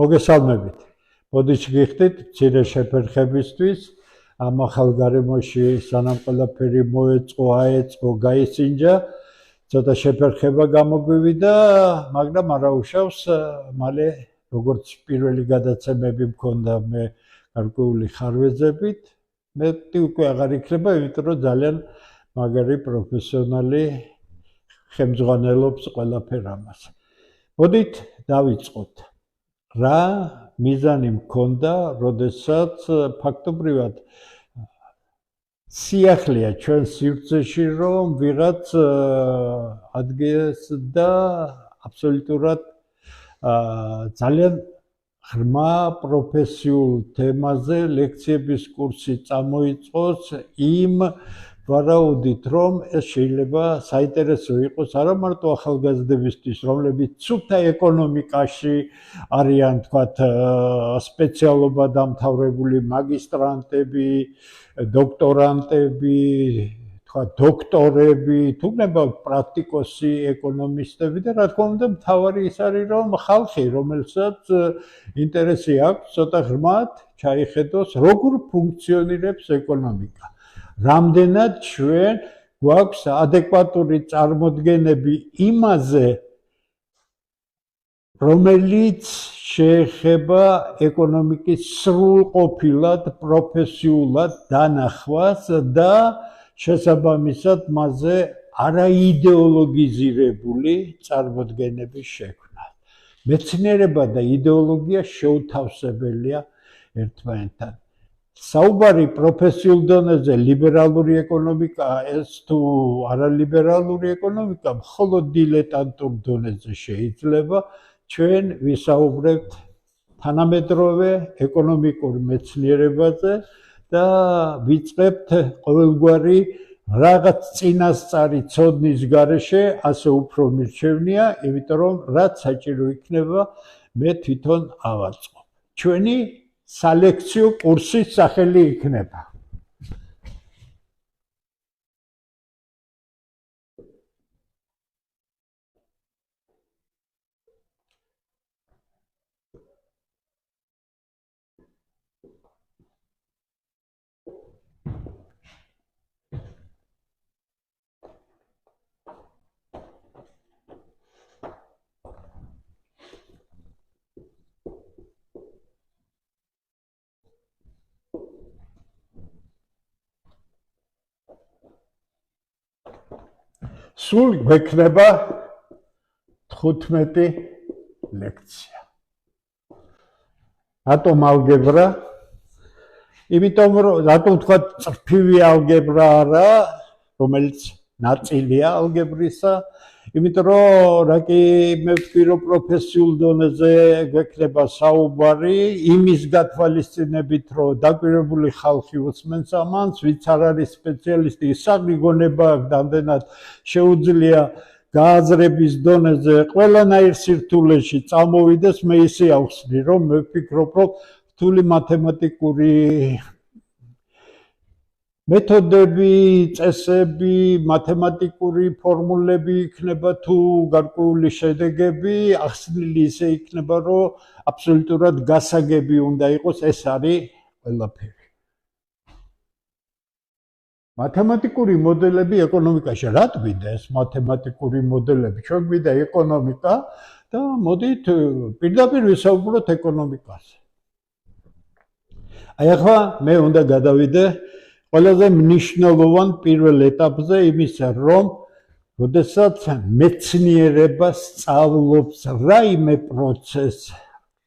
მოგესალმებით. მოდით გიხდით მცირე შეფერხებისთვის ამ ახალ გარემოში სანამ ყველაფერი აეწყო, გაისინჯა, ცოტა შეფერხება გამოგვივიდა, მაგრამ არა უშავს მალე როგორც პირველი გადაცემები მქონდა მე გარკვეული ხარვეზებით, მეტი უკვე აღარ იქნება, იმიტომ რომ ძალიან მაგარი პროფესიონალი ხელმძღვანელობს ყველაფერ ამას. მოდით დავიწყოთ. რა მიზანი მქონდა, როდესაც ფაქტობრივად სიახლეა ჩვენ სივრცეში, რომ ვიღაც ადგეს და აბსოლუტურად ძალიან ღრმა პროფესიულ თემაზე ლექციების კურსი წამოიწყოს იმ ვარაუდით, რომ ეს შეიძლება საინტერესო იყოს არა მარტო ახალგაზრდებისთვის, რომლებიც სუფთა ეკონომიკაში არიან, თქვათ, სპეციალობა დამთავრებული მაგისტრანტები, დოქტორანტები, თქვათ, დოქტორები, თუნდაც პრაქტიკოსი ეკონომისტები და რა თქმა უნდა, მთავარი ის არის, რომ ხალხი, რომელსაც ინტერესი აქვს, ცოტა ღრმად ჩაიხედოს, როგორ ფუნქციონირებს ეკონომიკა. რამდენად ჩვენ გვაქვს ადეკვატური წარმოდგენები იმაზე, რომელიც შეეხება ეკონომიკის სრულყოფილად, პროფესიულად დანახვას და შესაბამისად მასზე არაიდეოლოგიზირებული წარმოდგენების შექმნა. მეცნიერება და იდეოლოგია შეუთავსებელია ერთმანეთთან. საუბარი პროფესიულ დონეზე ლიბერალური ეკონომიკაა ეს თუ არალიბერალური ეკონომიკა, მხოლოდ დილეტანტურ დონეზე შეიძლება. ჩვენ ვისაუბრებთ თანამედროვე ეკონომიკურ მეცნიერებაზე და ვიწყებთ ყოველგვარი რაღაც წინასწარი ცოდნის გარეშე, ასე უფრო მირჩევნია, იმიტომ რომ რაც საჭირო იქნება, მე თვითონ ავაწყობ. ჩვენი სალექციო კურსის სახელი იქნება. სულ გვექნება 15 ლექცია. რატომ ალგებრა? იმიტომ რომ რატომ თქვა წრფივი ალგებრა არა, რომელიც ნაწილია ალგებრისა, იმიტომ რომ რაგი მე ვთქვი რომ პროფესიულ დონეზე გვექნება საუბარი იმის გათვალისწინებით, რომ დაკვირვებული ხალხი უსმენს ამას, ვინც არ არის სპეციალისტი, ისაღი გონება აქვს, რამდენად შეუძლია გააზრების დონეზე ყველანაირ სირთულეში წამოვიდეს, მე ისე ავხსნი, რომ მე ვფიქრობ, რომ რთული მათემატიკური მეთოდები, წესები, მათემატიკური ფორმულები იქნება თუ გარკვეული შედეგები, ახსნილი ისე იქნება, რომ აბსოლუტურად გასაგები უნდა იყოს, ეს არის ყველაფერი. მათემატიკური მოდელები ეკონომიკაში, რა გვინდა ეს მათემატიკური მოდელები? ჩვენ გვინდა ეკონომიკა და მოდით პირდაპირ ვისაუბროთ ეკონომიკაზე. აი ახლა მე უნდა გადავიდე ყველაზე მნიშვნელოვან პირველ ეტაპზე იმისა, რომ როდესაც მეცნიერება სწავლობს რაიმე პროცესს,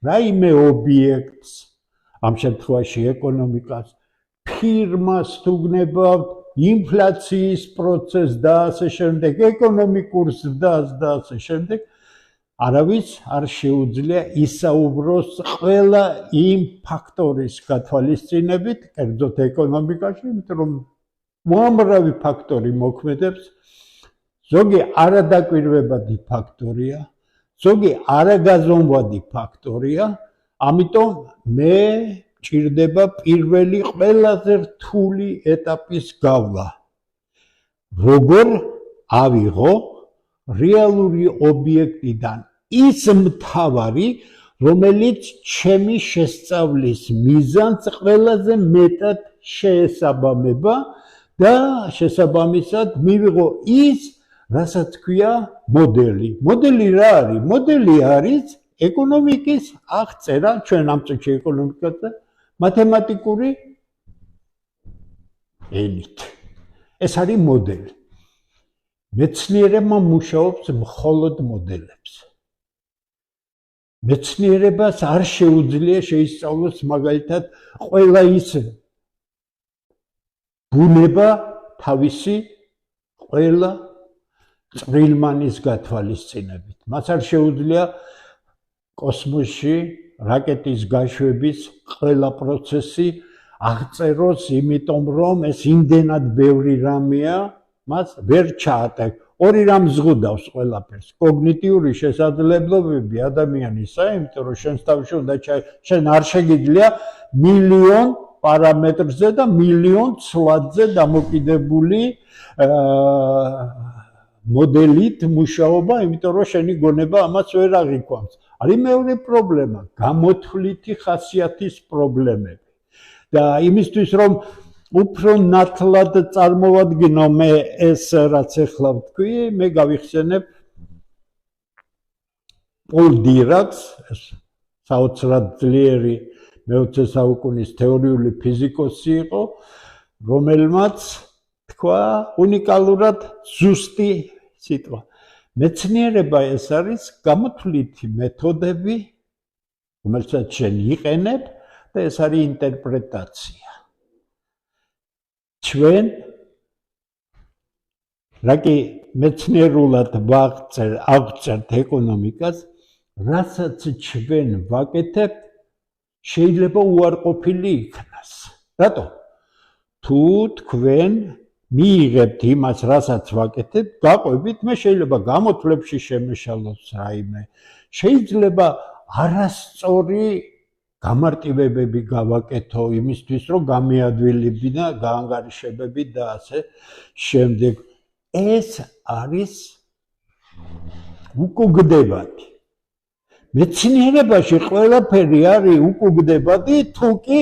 რაიმე ობიექტს, ამ შემთხვევაში ეკონომიკას, ფირმას თუ გნებავთ, ინფლაციის პროცესს და ასე შემდეგ, ეკონომიკურ ზრდას და ასე შემდეგ, არავის არ შეუძლია ისაუბროს ყველა იმ ფაქტორის გათვალისწინებით, კერძოდ ეკონომიკაში, იმიტომ რომ უამრავი ფაქტორი მოქმედებს, ზოგი არადაკვირვებადი ფაქტორია, ზოგი არაგაზომვადი ფაქტორია, ამიტომ მე ჭირდება პირველი ყველაზე რთული ეტაპის გავლა. როგორ ავიღო რეალური ობიექტიდან ის მთავარი, რომელიც ჩემი შესწავლის მიზანს ყველაზე მეტად შეესაბამება და შესაბამისად მივიღო ის, რასაც ქვია მოდელი. მოდელი რა არის? მოდელი არის ეკონომიკის აღწერა, ჩვენ ამ წუთში ეკონომიკაზე, მათემატიკური ენით. ეს არის მოდელი. მეცნიერება მუშაობს მხოლოდ მოდელებს. მეცნიერებას არ შეუძლია შეისწავლოს მაგალითად ყველა ის ბუნება თავისი ყველა წვრილმანის გათვალისწინებით. მას არ შეუძლია კოსმოსში რაკეტის გაშვების ყველა პროცესი აღწეროს, იმიტომ რომ ეს იმდენად ბევრი რამეა, მას ვერ ჩაატაკ. ორი რამ ზღუდავს ყველაფერს. კოგნიტიური შესაძლებლობები ადამიანისა, იმიტომ რომ შენს თავში უნდა შენ არ შეგიძლია მილიონ პარამეტრზე და მილიონ ცვლადზე დამოკიდებული მოდელით მუშაობა, იმიტომ რომ შენი გონება ამას ვერ აღიქვამს. არის მეორე პრობლემა, გამოთვლითი ხასიათის პრობლემები. და იმისთვის რომ უფრო ნათლად წარმოვადგინო მე ეს რაც ახლა ვთქვი, მე გავიხსენებ პოლ დირაკს, საოცრად ძლიერი მე-20 საუკუნის თეორიული ფიზიკოსი იყო, რომელმაც თქვა უნიკალურად ზუსტი სიტყვა. მეცნიერება ეს არის გამოთვლითი მეთოდები, რომელსაც შენ იყენებ და ეს არის ინტერპრეტაცია. ჩვენ რაკი მეცნიერულად აღწერთ ეკონომიკას, რასაც ჩვენ ვაკეთებთ, შეიძლება უარყოფილი იქნას. რატო? თუ თქვენ მიიღებთ იმას, რასაც ვაკეთებთ, გაყვებით, მე შეიძლება გამოთვლებში შემეშალოს რაიმე, შეიძლება არასწორი გამარტივებები გავაკეთო იმისთვის, რომ გამეადვილებინა გაანგარიშებები და ასე შემდეგ. ეს არის უკუგდებადი. მეცნიერებაში ყველაფერი არის უკუგდებადი, თუ კი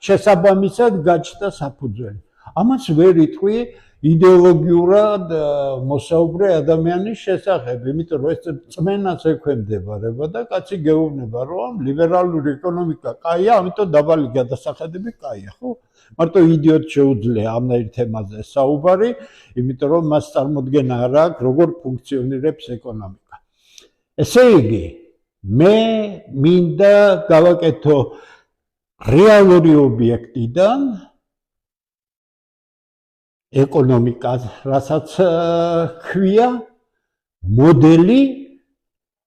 შესაბამისად გაჩნდა საფუძველი. ამას ვერ იტყვი იდეოლოგიურად მოსაუბრე ადამიანის შესახებ, იმიტომ რომ ეს წმენას ექვემდებარება და კაცი გეუბნება, რომ ლიბერალური ეკონომიკა კაია, ამიტომ დაბალი გადასახადები კაია, ხო? მარტო იდიოტს შეუძლია ამნაირ თემაზე საუბარი, იმიტომ რომ მას წარმოდგენა არ აქვს, როგორ ფუნქციონირებს ეკონომიკა. ესე იგი, მე მინდა გავაკეთო რეალური ობიექტიდან ეკონომიკას, რასაც ქვია მოდელი,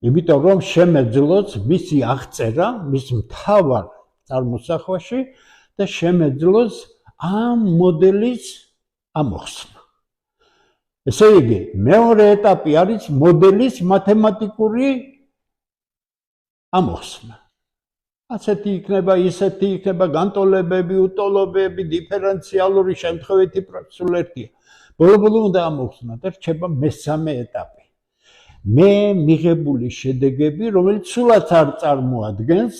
იმიტომ რომ შემეძლოს მისი აღწერა მის მთავარ წარმოსახვაში და შემეძლოს ამ მოდელის ამოხსნა. ესე იგი, მეორე ეტაპი არის მოდელის მათემატიკური ამოხსნა. ასეთი იქნება, ისეთი იქნება, განტოლებები, უტოლობები, დიფერენციალური შემთხვევითი სულ ერთია. ბოლო-ბოლო უნდა ამოხსნა და რჩება მესამე ეტაპი. მე მიღებული შედეგები, რომელიც სულაც არ წარმოადგენს,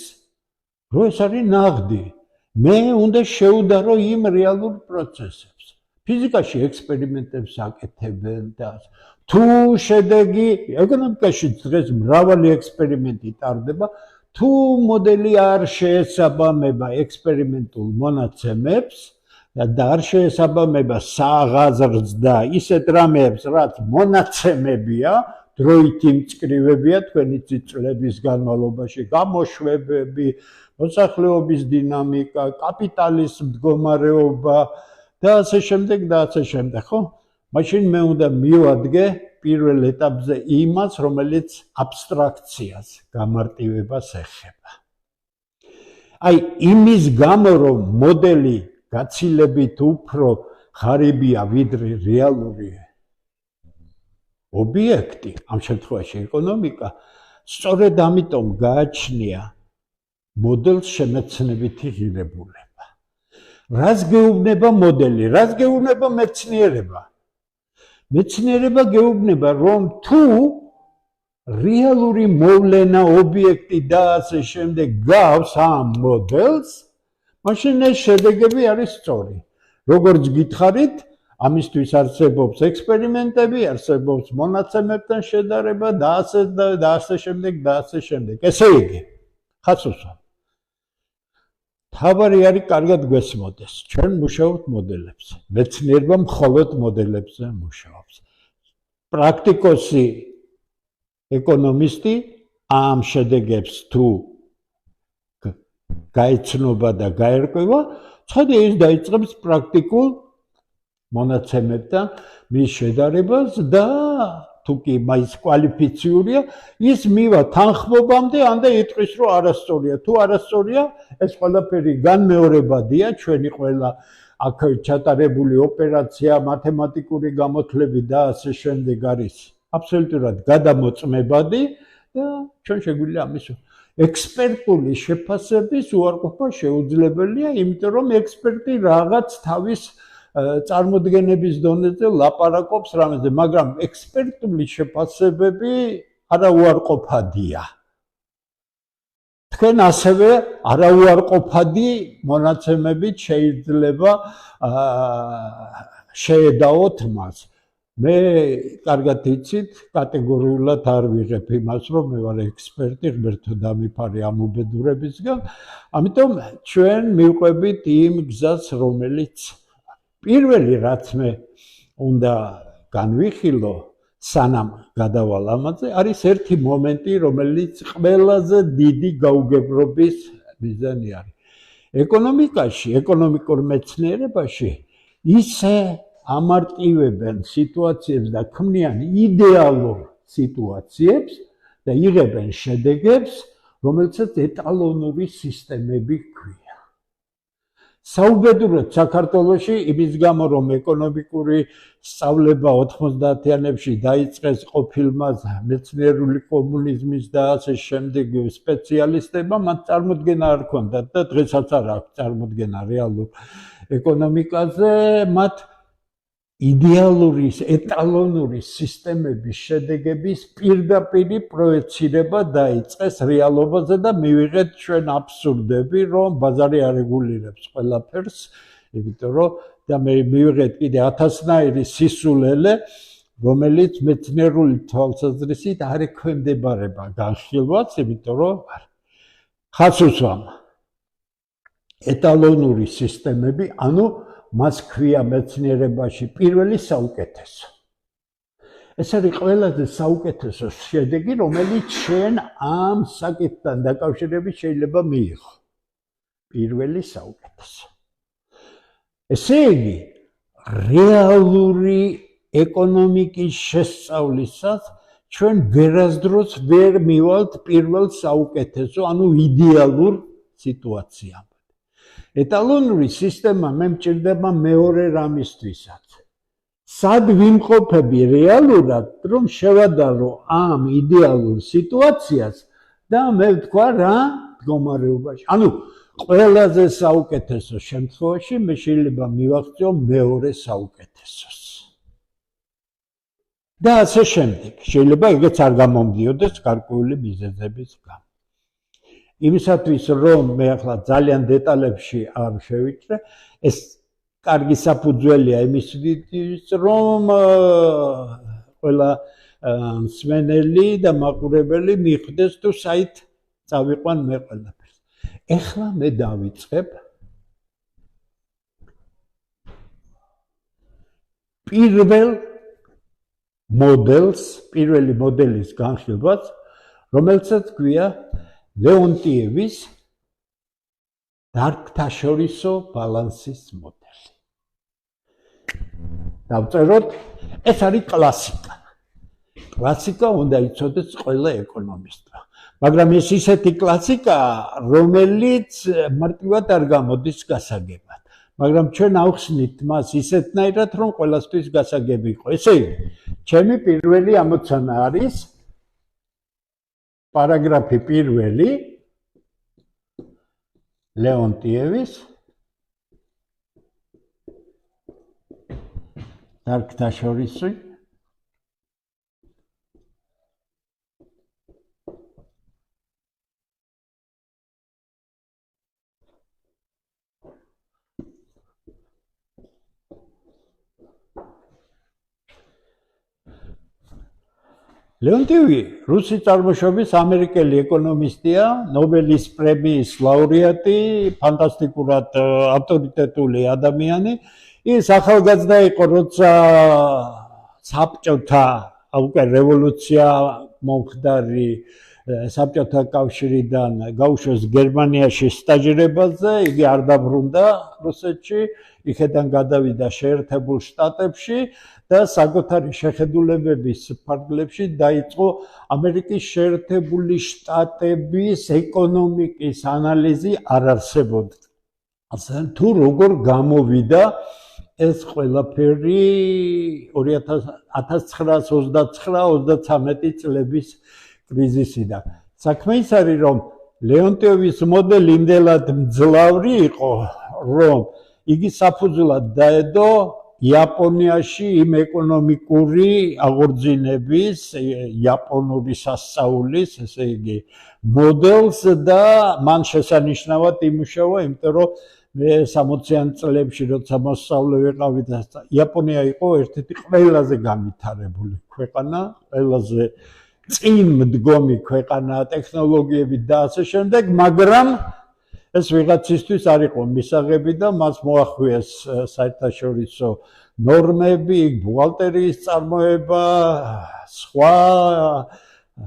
რომ ეს არის ნაღდი. მე უნდა შევუდარო იმ რეალურ პროცესებს. ფიზიკაში ექსპერიმენტებს აკეთებენ და თუ შედეგი, ეკონომიკაში დღეს მრავალი ექსპერიმენტი ტარდება, თუ მოდელი არ შეესაბამება ექსპერიმენტულ მონაცემებს და არ შეესაბამება საღაზრდს და ისეთ რამეებს, რაც მონაცემებია, დროითი მწკრივებია თქვენი წლების განმავლობაში, გამოშვებები, მოსახლეობის დინამიკა, კაპიტალის მდგომარეობა და ასე შემდეგ და ასე შემდეგ, ხო? მაშინ მე უნდა მივადგე პირველ ეტაპზე იმას, რომელიც აბსტრაქციას, გამარტივებას ეხება. აი, იმის გამო, რომ მოდელი გაცილებით უფრო ღარიბია ვიდრე რეალური ობიექტი, ამ შემთხვევაში ეკონომიკა, სწორედ ამიტომ გააჩნია მოდელს შემეცნებითი ღირებულება. რას გეუბნება მოდელი, რას გეუბნება მეცნიერება? მეცნიერება გეუბნება, რომ თუ რეალური მოვლენა, ობიექტი და ასე შემდეგ გავს ამ მოდელს, მაშინ ეს შედეგები არის სწორი. როგორც გითხარით, ამისთვის არსებობს ექსპერიმენტები, არსებობს მონაცემებთან შედარება და ასე შემდეგ. ესე იგი, ხაც უსვამ. თავარი არის კარგად გვესმოდეს. ჩვენ მუშაობთ მოდელებზე. მეცნიერება მხოლოდ მოდელებზე მუშაობს. პრაქტიკოსი ეკონომისტი ამ შედეგებს თუ გაეცნობა და გაერკვევა, ცხადია ის დაიწყებს პრაქტიკულ მონაცემებთან მის შედარებას და თუ კი მაინც კვალიფიციურია, ის მივა თანხმობამდე, ანდა იტყვის, რომ არასწორია. თუ არასწორია, ეს ყველაფერი განმეორებადია, ჩვენი ყველა აქ ჩატარებული ოპერაცია, მათემატიკური გამოთვლები და ასე შემდეგ არის აბსოლუტურად გადამოწმებადი და ჩვენ შეგვიძლია ამის ექსპერტული შეფასების უარყოფა შეუძლებელია, იმიტომ რომ ექსპერტი რაღაც თავის წარმოდგენების დონეზე ლაპარაკობს რამეზე, მაგრამ ექსპერტული შეფასებები არაუარყოფადია. თქვენ ასევე არაუარყოფადი მონაცემებით შეიძლება შეედაოთ მას. მე კარგად იცით, კატეგორიულად არ ვიღებ იმას, რომ მე ვარ ექსპერტი, ღმერთო დამიფარე ამ უბედურებისგან, ამიტომ ჩვენ მივყვებით იმ გზას, რომელიც პირველი რაც მე უნდა განვიხილო, სანამ გადავალ ამაზე, არის ერთი მომენტი, რომელიც ყველაზე დიდი გაუგებრობის მიზანი არის. ეკონომიკაში, ეკონომიკურ მეცნიერებაში ისე ამარტივებენ სიტუაციებს და ქმნიან იდეალურ სიტუაციებს და იღებენ შედეგებს, რომელსაც ეტალონური სისტემები ჰქვია. საუბედუროდ საქართველოში იმის გამო, რომ ეკონომიკური სწავლება 90-იანებში დაიწყეს ყოფილმა მეცნიერული კომუნიზმის და ასე შემდეგ სპეციალისტებმა, მათ წარმოდგენა არ ჰქონდათ და დღესაც არ აქვს წარმოდგენა რეალურ ეკონომიკაზე, მათ იდეალური ეტალონური სისტემების შედეგების პირდაპირი პროექცირება დაიწყეს რეალობაზე და მივიღეთ ჩვენ აბსურდები, რომ ბაზარი არეგულირებს ყველაფერს, იმიტომ რომ და მე მივიღეთ კიდე 1000-ნაირი სისულელე, რომელიც მეცნიერული თვალსაზრისით არ ექვემდებარება განხილვას, იმიტომ რომ ხაც უსვამ ეტალონური სისტემები, ანუ მას ქვია მეცნიერებაში პირველი საუკეთესო. ეს არის ყველაზე საუკეთესო შედეგი, რომელიც შენ ამ საკითხთან დაკავშირებით შეიძლება მიიღო. პირველი საუკეთესო. ესე იგი, რეალური ეკონომიკის შესწავლისას ჩვენ ვერასდროს ვერ მივალთ პირველ საუკეთესო, ანუ იდეალურ სიტუაციამდე. ეტალონური სისტემა მე მჭირდება მეორე რამისთვისაც. სად ვიმყოფები რეალურად, რომ შევადარო ამ იდეალურ სიტუაციას და მე ვთქვა რა მდგომარეობაში. ანუ ყველაზე საუკეთესო შემთხვევაში მე შეიძლება მივაღწიო მეორე საუკეთესოს. და ასე შემდეგ. შეიძლება ეგეც არ გამომდიოდეს გარკვეული მიზეზების გამო. იმისათვის რომ მე ახლა ძალიან დეტალებში არ შევიჭრე, ეს კარგი საფუძველია იმისთვის, რომ ყველა მსმენელი და მაყურებელი მიხვდეს თუ საით წავიყვან მე ყველაფერს. ეხლა მე დავიწყებ პირველი მოდელის განხილვას, რომელსაც ქვია ლეონტიევის დარგთაშორისო ბალანსის მოდელი. დავწეროთ, ეს არის კლასიკა. კლასიკა უნდა იცოდეს ყველა ეკონომისტმა. მაგრამ ეს ისეთი კლასიკაა, რომელიც მარტივად არ გამოდის გასაგებად. მაგრამ ჩვენ ავხსნით მას ისეთნაირად, რომ ყველასთვის გასაგები იყო. ესე იგი, ჩემი პირველი ამოცანა არის პარაგრაფი პირველი ლეონტიევის დარგთაშორისი ლეონტივი რუსი წარმოშობის ამერიკელი ეკონომისტია, ნობელის პრემიის ლაურეატი, ფანტასტიკურად ავტორიტეტული ადამიანი. ის ახალგაზრდა იყო, როცა საბჭოთა უკვე რევოლუცია მომხდარი საბჭოთა კავშირიდან გაუშვეს გერმანიაში სტაჟირებაზე, იგი არ დაბრუნდა რუსეთში, იქედან გადავიდა შეერთებულ შტატებში და საკუთარი შეხედულებების ფარგლებში დაიწყო ამერიკის შეერთებული შტატების ეკონომიკის ანალიზი არ არსებობდა. თუ როგორ გამოვიდა ეს ყველაფერი 1929-33 წლების კრიზისიდან. საქმე ის არის, რომ ლეონტიევის მოდელი იმდენად მძლავრი იყო, რომ იგი საფუძვლად დაედო იაპონიაში იმ ეკონომიკური აღორძინების, იაპონური სასწაულის, ესე იგი, მოდელს და მან შესანიშნავად იმუშავა, იმიტომ რომ მე 60-იან წლებში როცა მოსწავლე ვიყავი და იაპონია იყო ერთ-ერთი ყველაზე განვითარებული ქვეყანა, ყველაზე წინ მდგომი ქვეყანა ტექნოლოგიებით და ასე შემდეგ, მაგრამ ეს ვიღაცისთვის არ იყო მისაღები და მას მოახვიეს საერთაშორისო ნორმები, ბუღალტერიის წარმოება, სხვა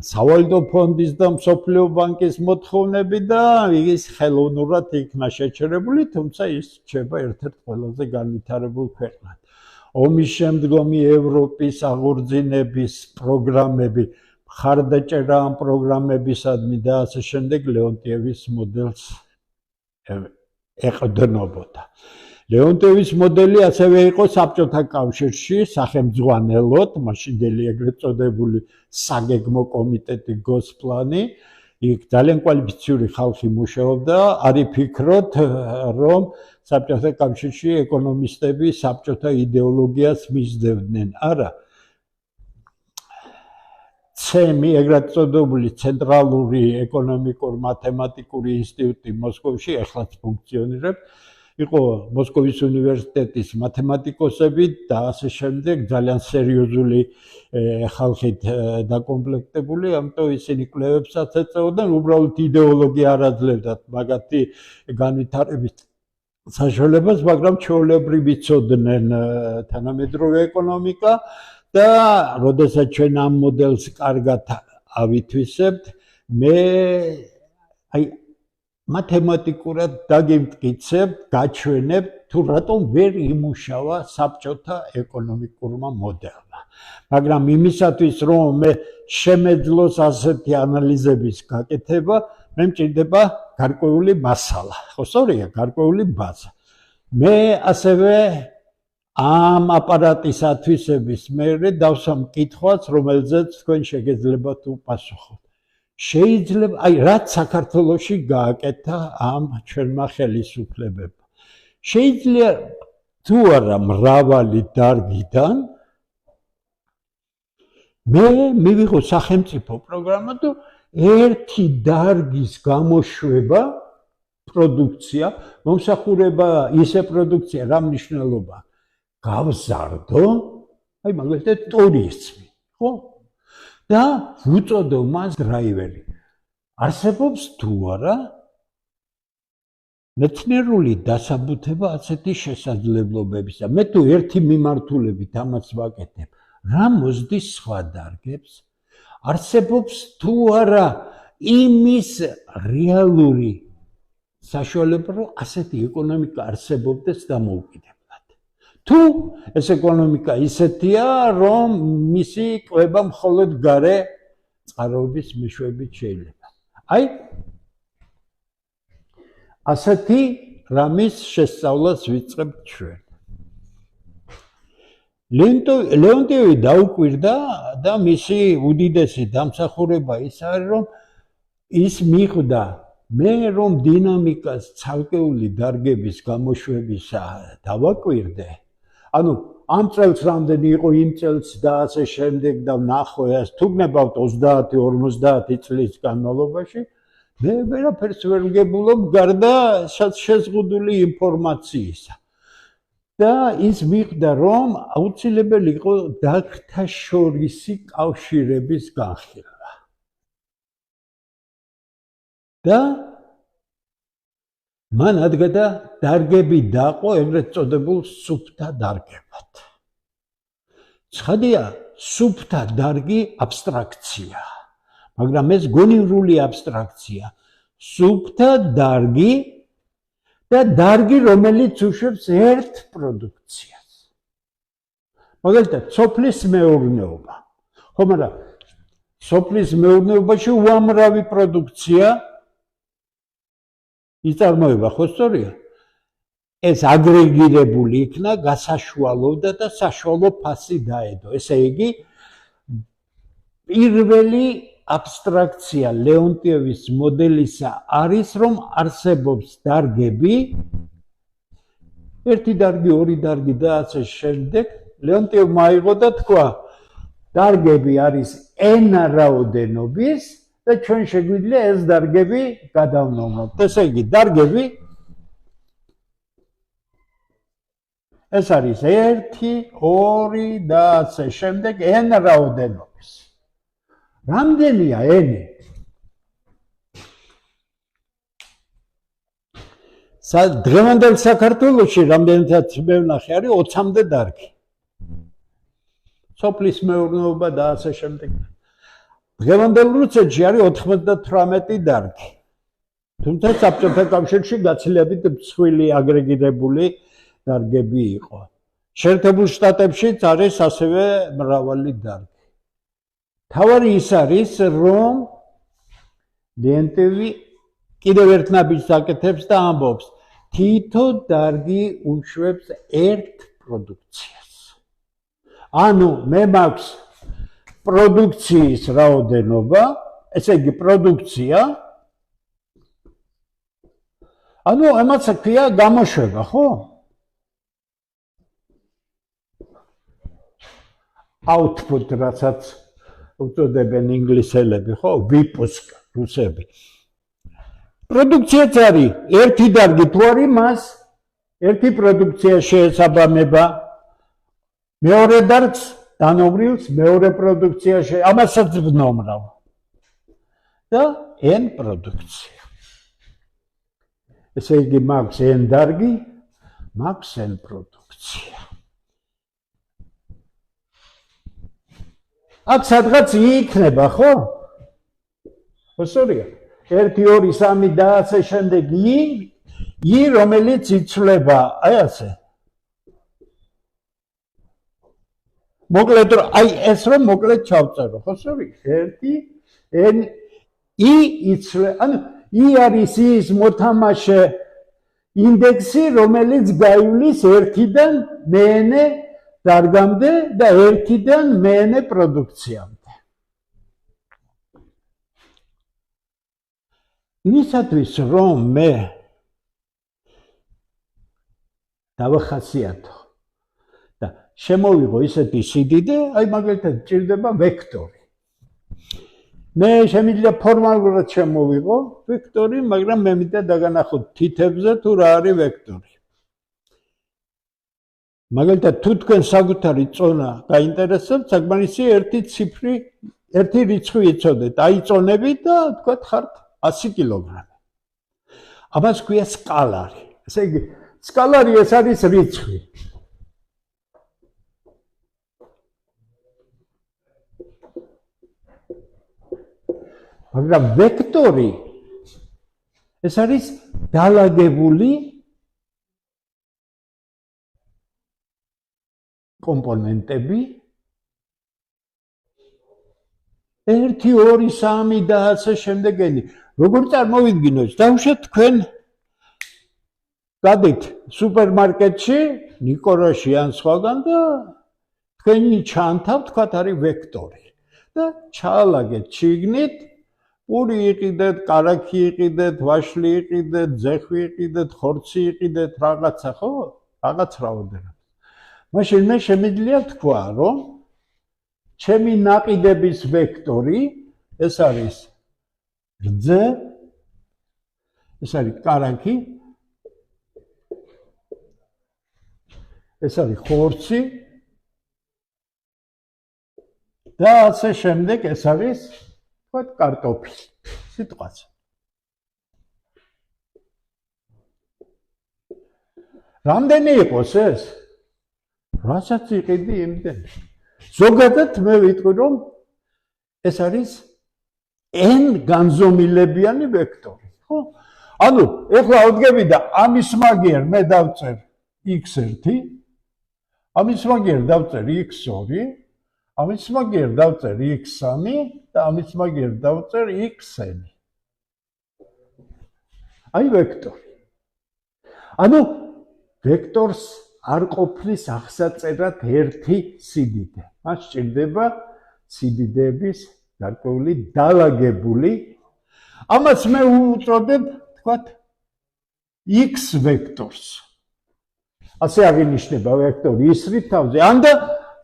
სავალიდო ფონდის და მსოფლიო ბანკის მოთხოვნები და ის ხელოვნურად იქნა შეჩერებული, თუმცა ის რჩება ერთ-ერთ ყველაზე განვითარებულ ქვეყნად. ომის შემდგომი ევროპის აღორძინების პროგრამები, მხარდაჭერა ამ პროგრამებისადმი და ასე შემდეგ ლეონტიევის მოდელს ეყრდნობოდა. ლეონტიევის მოდელი ასევე იყო საბჭოთა კავშირში სახელმძღვანელოდ, მაშინდელი ეგრეთ წოდებული საგეგმო კომიტეტი გოსპლანი, იქ ძალიან კვალიფიციური ხალხი მუშაობდა, არ იფიქროთ, რომ საბჭოთა კავშირში ეკონომისტები საბჭოთა იდეოლოგიას მისდევდნენ. არა. CEMI, ეგრეთ წოდებული ცენტრალური ეკონომიკურ-მათემატიკური ინსტიტუტი მოსკოვში ეხლაც ფუნქციონირებს. იყო მოსკოვის უნივერსიტეტის მათემატიკოსები და ასე შემდეგ, ძალიან სერიოზული ხალხით დაკომპლექტებული, ამიტომ ისინი კვლევებსაც ეწეოდნენ, უბრალოდ იდეოლოგია არ აძლევდათ მაგათი განვითარების საშუალებას, მაგრამ ჩვეულებრივ იცოდნენ თანამედროვე ეკონომიკა და როდესაც ჩვენ ამ მოდელს კარგად ავითვისებთ, მე მათემატიკურად დაგიმტკიცებთ, გაჩვენებთ, თუ რატომ ვერ იმუშავა საბჭოთა ეკონომიკურმა მოდელმა. მაგრამ იმისათვის, რომ მე შემეძლოს ასეთი ანალიზების გაკეთება, მე მჭირდება გარკვეული მასალა. ხო, სწორია, გარკვეული ბაზა. მე ასევე ამ აპარატის ათვისების მერე დავსვამ კითხვას, რომელზეც თქვენ შეგეძლებათ უპასუხოთ. შეიძლება, რაც საქართველოში გააკეთა ამ ჩვენმა ხელისუფლებებმა. შეიძლება თუ არა მრავალი დარგიდან მე მივიღო სახელმწიფო პროგრამა და ერთი დარგის გამოშვება, პროდუქცია, მომსახურება, ისე პროდუქცია, რა მნიშვნელობა? გავზარდო, მაგალითად ტურიზმი, ხო? და ვუწოდო მას დრაივერი. არსებობს თუ არა მეცნიერული დასაბუთება ასეთი შესაძლებლობებისა. მე თუ ერთი მიმართულებით ამას ვაკეთებ, რა მოსდის სხვა დარგებს? არსებობს თუ არა იმის რეალური საშუალება, რომ ასეთი ეკონომიკა არსებობდეს დამოუკიდებლად. თუ ეს ეკონომიკა ისეთია, რომ მისი კვება მხოლოდ გარე წყაროების მეშვეობით შეიძლება. ასეთი რამის შესწავლას ვიწყებთ ჩვენ. ლეონტიევი დაუკვირდა და მისი უდიდესი დამსახურება ის არის, რომ ის მიხვდა მე რომ დინამიკას ცალკეული დარგების გამოშვებისა დავაკვირდე. ანუ ამ წელს რამდენი იყო იმ წელს და ასე შემდეგ და ვნახო ეს თუ გნებავთ 30-50 წლის განმავლობაში, მე ვერაფერს ვერ ვგებულობ გარდა შეზღუდული ინფორმაციისა. და ის მიხვდა, რომ აუცილებელი იყო დარგთა შორისი კავშირების განხილვა. და მან ადგა დარგები დაყო ეგრეთ წოდებულ სუფთა დარგებად. ცხადია, სუფთა დარგი აბსტრაქცია, მაგრამ ეს გონივრული აბსტრაქცია. სუფთა დარგი და დარგი, რომელიც უშვებს ერთ პროდუქციას. მაგალითად, სოფლის მეურნეობა. ხო, მაგრამ სოფლის მეურნეობაში უამრავი პროდუქცია იწარმოება, ხო სწორია? ეს აგრეგირებული იქნა, გასაშუალოვდა და საშუალო ფასი დაედო. ესე იგი, პირველი აბსტრაქცია ლეონტიევის მოდელისა არის, რომ არსებობს დარგები, ერთი დარგი, ორი დარგი და ასე შემდეგ. ლეონტიევმა აიღო და თქვა, დარგები არის n რაოდენობის და ჩვენ შეგვიძლია ეს დარგები გადავნოვოთ. ესე იგი, დარგები ეს არის 1, 2 და ასე შემდეგ n რაოდენობის. რამდენია n? დღევანდელ საქართველოში რამდენადაც მე ვნახე არის 20-მდე დარგი. სოფლის მეურნეობა და ასე შემდეგ. დღევანდელ რუსეთში არის 98 დარგი. თუმცა საბჭოთა კავშირში გაცილებით მსხვილი აგრეგირებული დარგები იყო. შეერთებულ შტატებშიც არის ასევე მრავალი დარგი. თავარი ის არის, რომ ლეონტიევი კიდევ ერთ ნაბიჯს აკეთებს და ამბობს, თითო დარგი უშვებს ერთ პროდუქციას. ანუ მე მაქვს პროდუქციის რაოდენობა, ესე იგი პროდუქცია, ანუ ამას ქვია გამოშვება, ხო? output, რასაც უწოდებენ ინგლისელები, ხო? ვიპუსკ რუსები. პროდუქციაც არის ერთი დარგი თუ არის, მას ერთი პროდუქცია შეესაბამება. მეორე დარგს დანობრივს მეორე პროდუქცია ამასაც ვნომრავ. და n პროდუქცია. ესე იგი, მაქვს n დარგი, მაქვს n პროდუქცია. აქ სადღაც იქნება, ხო? ხო სწორია. 1, 2, 3 და ასე შემდეგ i, რომელიც იცვლება, აი ასე. მოკლედ, აი ეს რომ მოკლედ ჩავწერო, ხო სწორია? 1, n, i იცვლება, ანუ i არის ის მოთამაშე ინდექსი, რომელიც გაივლის 1-დან მე-ნე დარგამდე და 1-დან მე-ნე პროდუქციამდე. იმისათვის, რომ მე დავახასიათო და შემოვიღო ისეთი სიდიდე, აი მაგალითად ჭირდება ვექტორი. მე შემიძლია ფორმალურად შემოვიღო ვექტორი, მაგრამ მე მინდა დაგანახოთ თითებზე თუ რა არის ვექტორი. მაგალითად, თუ თქვენ საკუთარი წონა გაინტერესებთ, საკმარისი ერთი ციფრი, ერთი რიცხვი იცოდეთ, აიწონებით და თქვათ ხართ 100 კილოგრამი. ამას ქვია სკალარი. ესე იგი, სკალარი ეს არის რიცხვი. მაგრამ ვექტორი ეს არის დალაგებული კომპონენტები 1, 2, 3 და ასე შემდეგენი. როგორ წარმოვიდგინოთ? დავუშვათ თქვენ გადით სუპერმარკეტში, ნიკორაში ან სხვაგან და თქვენი ჩანთავ, თქვათ არის ვექტორი. და ჩაალაგეთ შიგნით, პური იყიდეთ, კარაქი იყიდეთ, ვაშლი იყიდეთ, ძეხვი იყიდეთ, ხორცი იყიდეთ, რაღაცა, ხო? რაღაც რაოდენობა. მაშინ მე შემიძლია თქვა, რომ ჩემი ნაყიდების ვექტორი ეს არის რძე, ეს არის კარაქი ეს არის ხორცი და ასე შემდეგ ეს არის თქვათ კარტოფილი სიტყვაც რამდენი იყოს ეს რასაც იყიდი იმდენი ზოგადად მე ვიტყვი რომ ეს არის n განზომილებიანი ვექტორი ხო ანუ ეხლა ავდგები და ამის მაგიერ მე დავწერ x1 ამის მაგიერ დავწერ x2 ამის მაგიერ დავწერ x3 და ამის მაგიერ დავწერ x-ი აი ვექტორი ანუ ვექტორს არ ყოფნის აღსაწერად ერთი სიდიდე მას სჭირდება სიდიდეების გარკვეული დალაგებული ამას მე უწოდებ თქვათ x ვექტორს ასე აღინიშნება ვექტორი ისრით თავზე ან და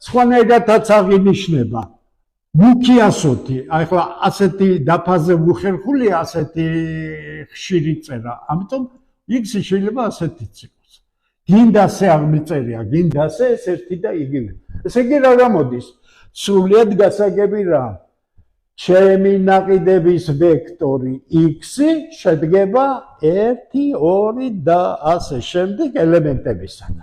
სხვანაირადაც აღინიშნება მუქი ასოთი აი ახლა ასეთი დაფაზე უხერხულია ასეთი ხშირი წერა ამიტომ x შეიძლება ასეთიც იყოს გინდა ასე აღმიწერია გინდა ასე ეს ერთი და იგივე ესე იგი რა გამოდის სრულიად გასაგები რა ჩემი ნაყიდების ვექტორი x შედგება 1 2 და ასე შემდეგ ელემენტებისგან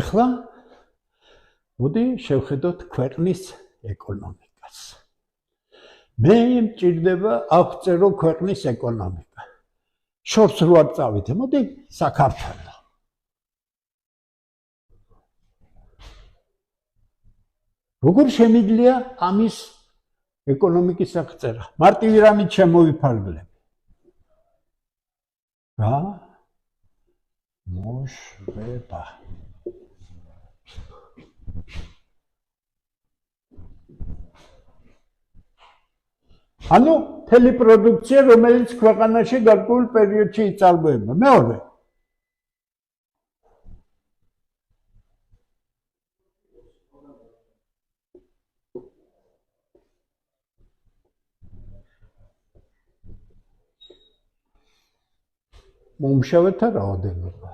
ეხლა მოდი შევხედოთ ქვეყნის ეკონომიკას მე მჭირდება აღწერო ქვეყნის ეკონომიკა შორს რო არ წავიდე მოდი საქართველო როგორ შემიძლია ამის ეკონომიკის აღწერა მარტივი რამით შემოვიფარგლებ რა მოშვება ანუ თელი პროდუქცია რომელიც ქვეყანაში გარკვეულ პერიოდში იწარმოება მეორე მომშავეთა რაოდენობა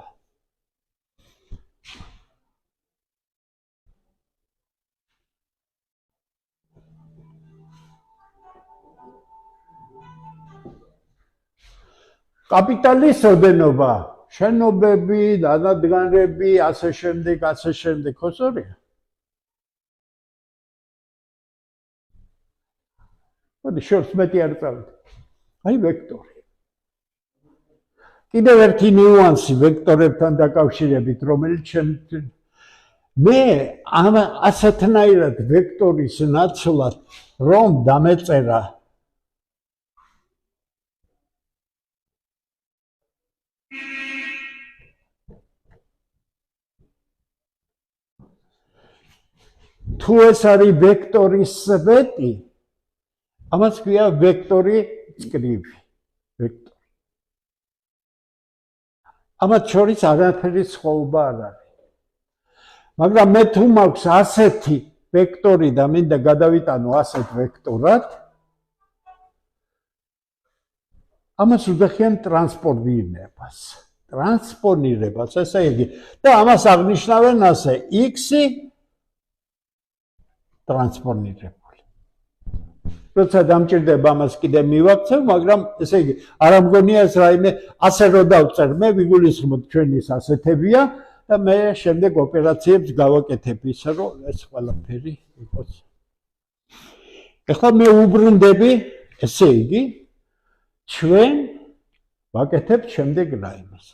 კაპიტალის ოდენობა შენობები დანადგარები ასე შემდეგ ხო სწორია მოდი შორს მეტი არ წავიდე აი ვექტორი კიდევ ერთი ნიუანსი ვექტორებთან დაკავშირებით რომელიც მე ამ ასეთნაირად ვექტორის ნაცვლად რომ დამეწერა თუ ეს არის ვექტორის სვეტი ამას ქვია ვექტორი წკრივი ვექტორი ამათ შორის არაფერი სხვაობა არ არის მაგრამ მე თუ მაქვს ასეთი ვექტორი და მინდა გადავიტანო ასეთ ვექტორად ამას ვუძახიან ტრანსპონირებას ესე იგი და ამას აღნიშნავენ ასე x-ი ტრანსპონირებული როცა დამჭირდება ამას კიდე მივაქცევ მაგრამ ესე იგი არ ამგონია ეს რაიმე ასე რო დავწერ მე ვიგულისხმობ ჩვენის ასეთებია და მე შემდეგ ოპერაციებს გავაკეთებ ისე რომ ეს ყველაფერი იყოს ეხლა მე უბრუნდები ესე იგი ჩვენ ვაკეთებ შემდეგ რაიმეს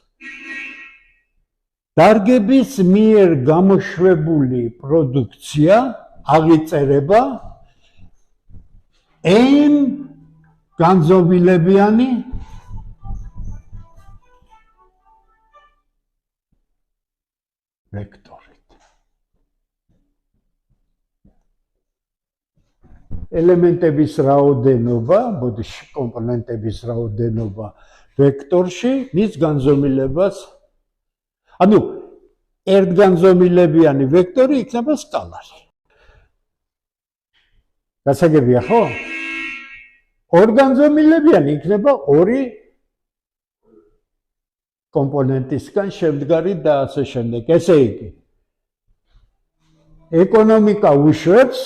დარგების მიერ გამოშვებული პროდუქცია აღიწერება n განზომილებიანი ვექტორით ელემენტების რაოდენობა ბოდიში კომპონენტების რაოდენობა ვექტორში მის განზომილებას ანუ ერთგანზომილებიანი ვექტორი იქნება სკალარი გასაგებია ხო ორგანზომილებიანი იქნება ორი კომპონენტისგან შემდგარი და ასე შემდეგ. ესე იგი, ეკონომიკა უშვებს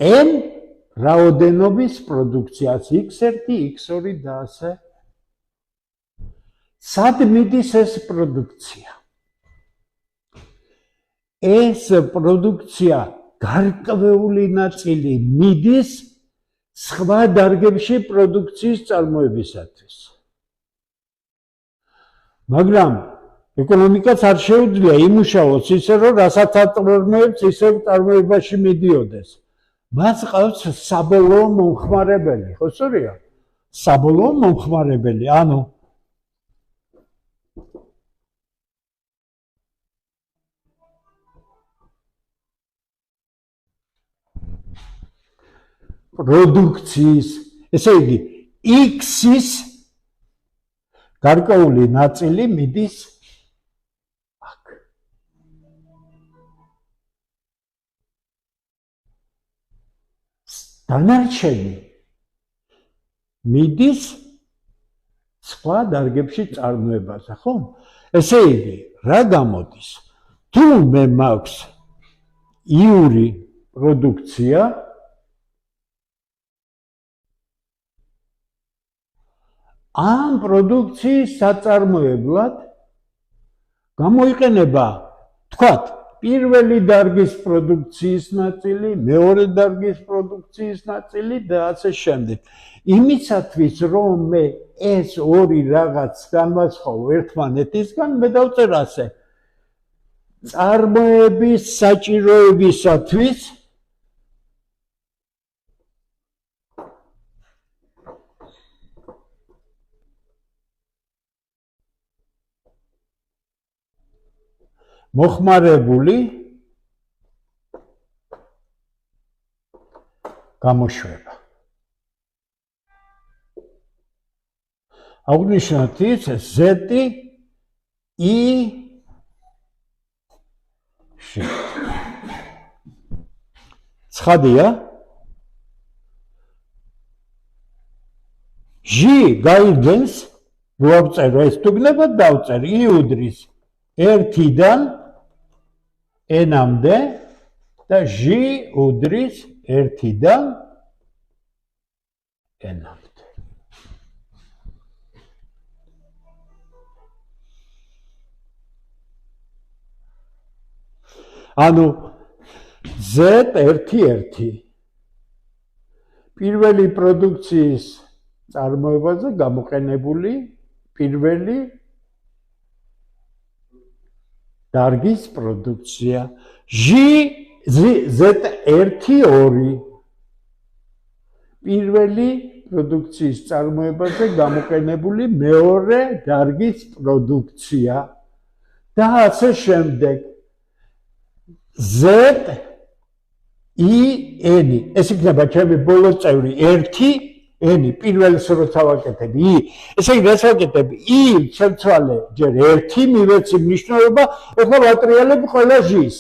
n რაოდენობის პროდუქციას x1, x2 და ასე. სად მიდის ეს პროდუქცია? ეს პროდუქცია გარკვეული ნაწილი მიდის სხვა დარგებში პროდუქციის წარმოებისათვის. მაგრამ ეკონომიკაც არ შეუძლია იმუშაოს ისე, რომ რასაც აწარმოებს, ისევ წარმოებაში მიდიოდეს. მას ყავს საბოლოო მომხმარებელი, ხო სწორია? საბოლოო მომხმარებელი, ანუ პროდუქციის, ესე იგი, X-ის გარკვეული ნაწილი მიდის აქ. დანარჩენი მიდის სხვა დარგებში წარმოებაზე, ხო? ესე იგი, რა გამოდის? თუ მე მაქვს იური პროდუქცია, ამ პროდუქციის საწარმოებლად გამოიყენება, თქვათ, პირველი დარგის პროდუქციის ნაწილი, მეორე დარგის პროდუქციის ნაწილი და ასე შემდეგ. იმისათვის, რომ მე ეს ორი რაღაც განვასხვაო ერთმანეთისგან, მე დავწერ ასე. წარმოების საჭიროებისათვის მოხმარებული გამოშვება. აღნიშნოთ ის Z-ი I ცხადია? G გაიგებს, დავწერო ეს თუგნებად დავწერ I უდრის 1-დან n-მდე და G უდრის 1-დან n-მდე. ანუ Z1-1 პირველი პროდუქციის წარმოებაზე გამოყენებული პირველი დარგის პროდუქცია. Z1-2 პირველი პროდუქციის წარმოებაზე გამოყენებული მეორე დარგის პროდუქცია და ასე შემდეგ. Z-I-N. ეს იქნება ჩემი ბოლო წევრი 1-N პირველს როცა ვაკეთებ I. ესე იგი რაც ვაკეთებ I შემცვალე ჯერ 1 მივეცი მნიშვნელობა, ეხლა ვატრიალებ ყველა G-ს.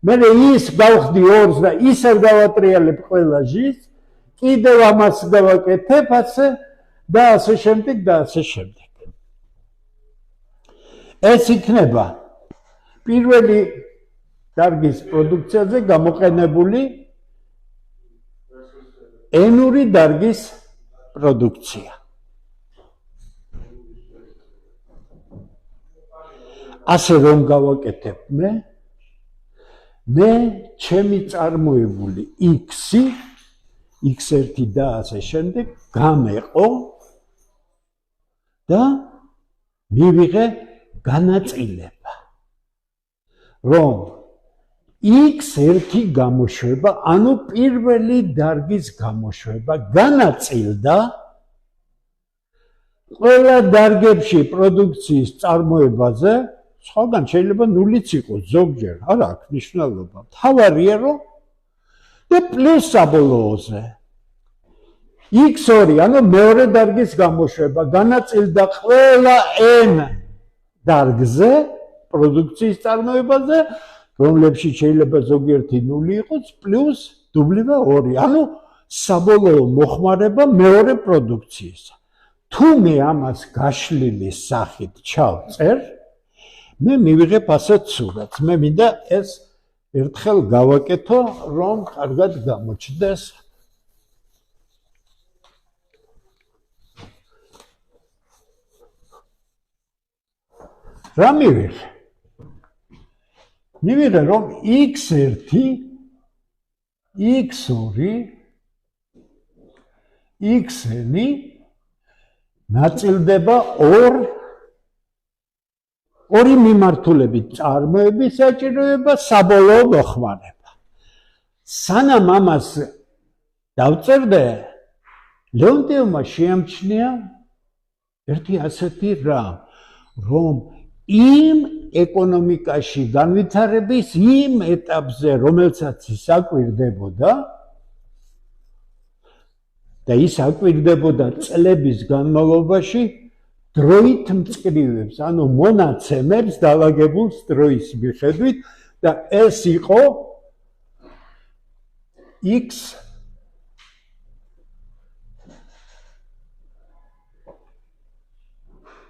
მე ის გავხდი 2-ს და ისევ დავატრიალებ ყველა G-ს, კიდევ ამას დავაკეთებ ასე და ასე შემდეგ და ასე შემდეგ. ეს იქნება პირველი დარგის პროდუქციაზე გამოყენებული n-ური დარგის პროდუქცია. ასე რომ გავაკეთებ მე ჩემი წარმოებული X-ი, X1 და ასე შემდეგ გამეყო და მივიღე განაწილება, რომ X1 გამოშვება, ანუ პირველი დარგის გამოშვება განაწილდა ყველა დარგებში პროდუქციის წარმოებაზე, სხვაგან შეიძლება 0-იც იყოს ზოგჯერ, არ აქვს მნიშვნელობა. მთავარია რომ და პლუს საბოლოოზე X2, ანუ მეორე დარგის გამოშვება განაწილდა ყველა n დარგზე პროდუქციის წარმოებაზე, რომლებში შეიძლება ზოგიერთი 0 იყოს, პლუს W2, ანუ საბოლოო მოხმარება მეორე პროდუქციისა. თუ მე ამას გაშლილი სახით ჩავწერ, მე მივიღებ ასეთ სურათს. მე მინდა ეს ერთხელ გავაკეთო, რომ კარგად გამოჩნდეს. რა მივიღე? მივიღე, რომ x1, x2, xn ნაწილდება ორი მიმართულებით წარმოების საჭიროება, საბოლოო მოხმარება. სანამ ამას დავწერდე, ლეონტიევმა შეამჩნია ერთი ასეთი რამ, რომ იმ ეკონომიკაში განვითარების იმ ეტაპზე, რომელსაც ის აკვირდებოდა და ის აკვირდებოდა წლების განმავლობაში, დროით მწკრივებს, ანუ მონაცემებს დაალაგებულს დროის მიხედვით და ეს იყო x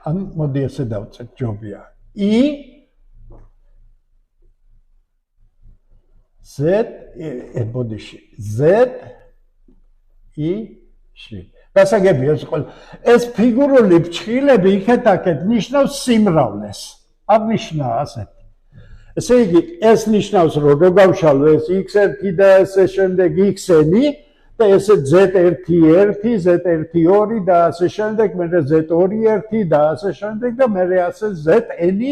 ან მოდი ასე დავწერთ, ჯობია i z ბოდიში z i ში გასაგებია ეს ფიგურული ფრჩხილები იქეთ-აქეთ ნიშნავს სიმრავლეს. აღნიშნა ასეთი. ესე იგი, ეს ნიშნავს, რომ რო გავშალო ეს x1 და ესე შემდეგ xn და ესე z1-1, z1-2 და ასე შემდეგ, მერე z2-1 და ასე შემდეგ და მერე ასე zn.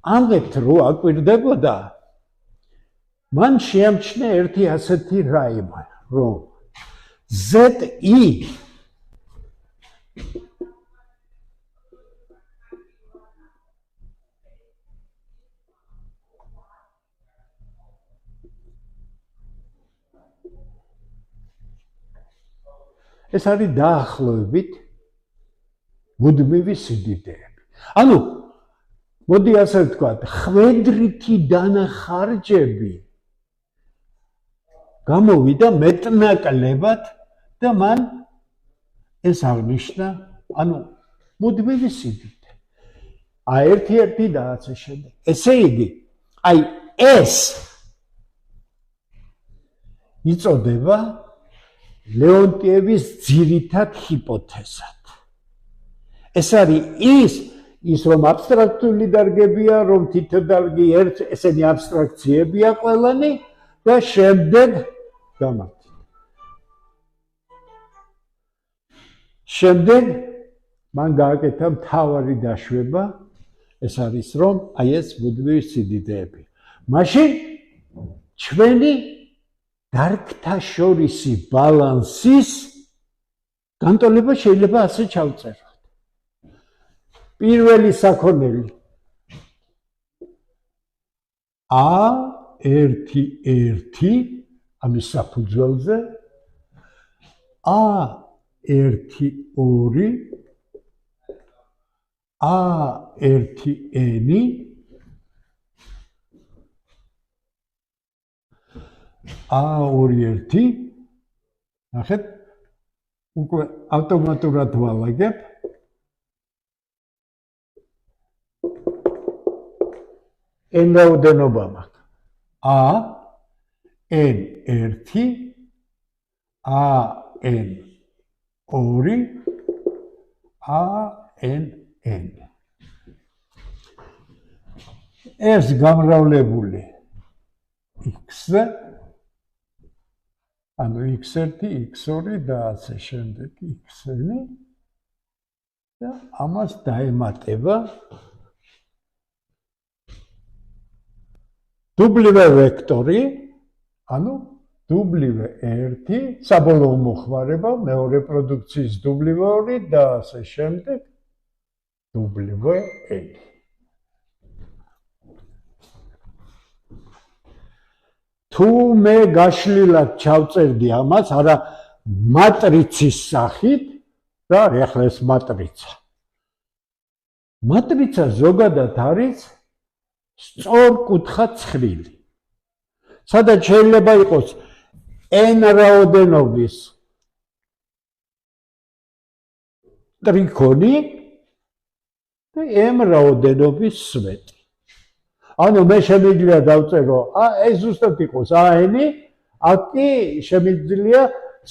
ამით რო აკვირდებოდა, მან შეამჩნია ერთი ასეთი რაიმე, რომ zi ეს არის დაახლოებით მუდმივი სიდიდეები. ანუ მოდი ასე ვთქვათ, ხვედრითი დანახარჯები გამოვიდა მეტნაკლებად და მან ეს აღნიშნა, ანუ მუდმივი სიდიდე. ერთი და ასე შემდეგ. ესე იგი, აი ეს იწოდება ლეონტიევის ძირითად ჰიპოთეზად. ეს არის ის რომ აბსტრაქტული დარგებია, რომ თითო დარგი ესენი აბსტრაქციებია ყველანი და შემდეგ გამართი. შემდეგ მან გააკეთა მთავარი დაშვება, ეს არის რომ აი ეს მუდმივი სიდიდეები. მაშინ ჩვენი დარგთა შორისი ბალანსის განტოლება შეიძლება ასე ჩავწეროთ. პირველი საქონელი A1 ამის საფუძველზე A1-2 A1n A2-1 ნახეთ უკვე ავტომატურად ვალაგებ n რაოდენობა მაქვს A n1 A n2 ANN ეს გამრავლებული x-ზე ანუ x1, x2 და ასე შემდეგ xn და ამას დაემატება W ვექტორი, ანუ W1 საბოლოო მოხმარება, მეორე პროდუქციის W2 და ასე შემდეგ WN. თუ მე გაშლილად ჩავწერდი ამას, არა მატრიცის სახით და ახლა ეს მატრიცა. მატრიცა ზოგადად არის სწორკუთხა ცხრილი. სადაც შეიძლება იყოს n რაოდენობის ტრიქონი და m რაოდენობის სვეტი. ანუ მე შემიძლია დავწერო, ეს ზუსტად იყოს n-ი, აქ კი შემიძლია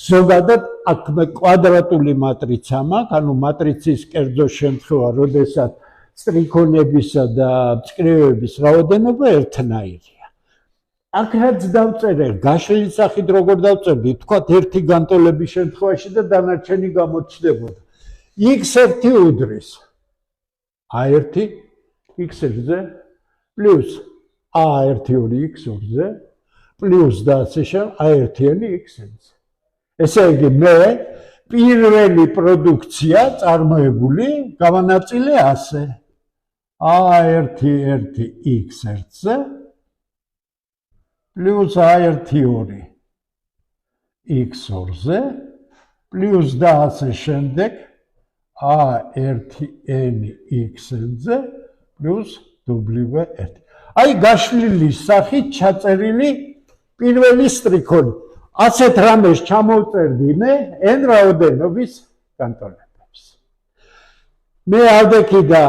ზოგადად აქ მე კვადრატული მატრიცა მაქვს, ანუ მატრიცის კერძო შემთხვევა, როდესაც ტრიქონებისა და მწკრივების რაოდენობა ერთნაირია. აქ რაც დავწერე, გაშლილი სახით როგორ დავწერდი, თქვათ ერთი განტოლების შემთხვევაში და დანარჩენი გამოჩნდებოდა. x1 უდრის a1 x1-ზე პლუს a1 x2-ზე პლუს და ასე შემდეგ a1-იანი x1-ზე. ესე იგი მე პირველი პროდუქცია წარმოებული გავანაწილე ასე a1 x1-ზე პლუს a1 x2-ზე პლუს და ასე შემდეგ a1 x-ზე პლუს w1. აი გაშლილი სახით ჩაწერილი პირველი ტრიქონი. ასეთ რამეს ჩამოვწერდი მე n რაოდენობის განტოლებებს. მე ავდექი და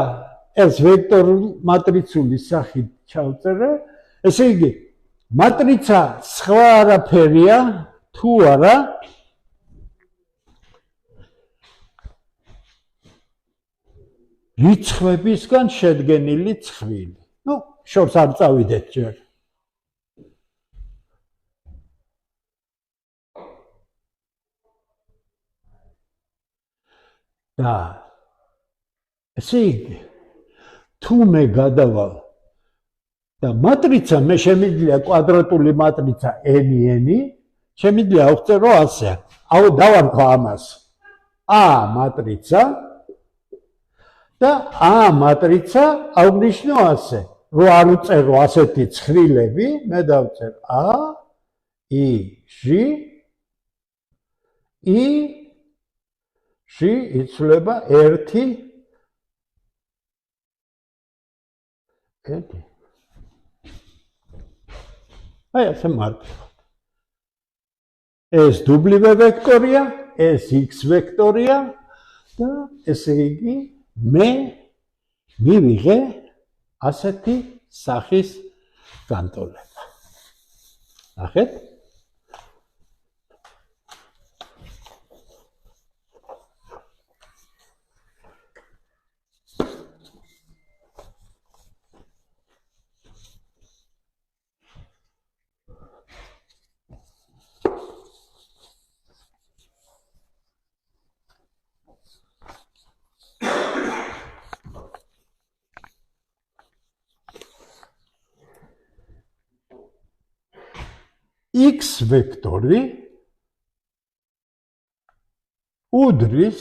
ეს ვექტორული მატრიცული სახით ჩავწერე. ესე იგი მატრიცა სხვა არაფერია თუ არა რიცხვებისგან შედგენილი ცხვილი. ნუ შორს არ წავიდეთ ჯერ. და ესე იგი თუ მე გადავალ და მატრიცა მე შემიძლია კვადრატული მატრიცა n-ი, შემიძლია ავწერო ასე. აუ დავარქვა ამას. a მატრიცა და a მატრიცა აღვნიშნო ასე. რო არ უწერო ასეთი ცხრილები, მე დავწერ a i j i j იცვლება 1 აი ასე მარკებად. ეს w ვექტორია, ეს x ვექტორია და ესე იგი მე მივიღე ასეთი სახის განტოლება. ნახეთ? x ვექტორი უდრის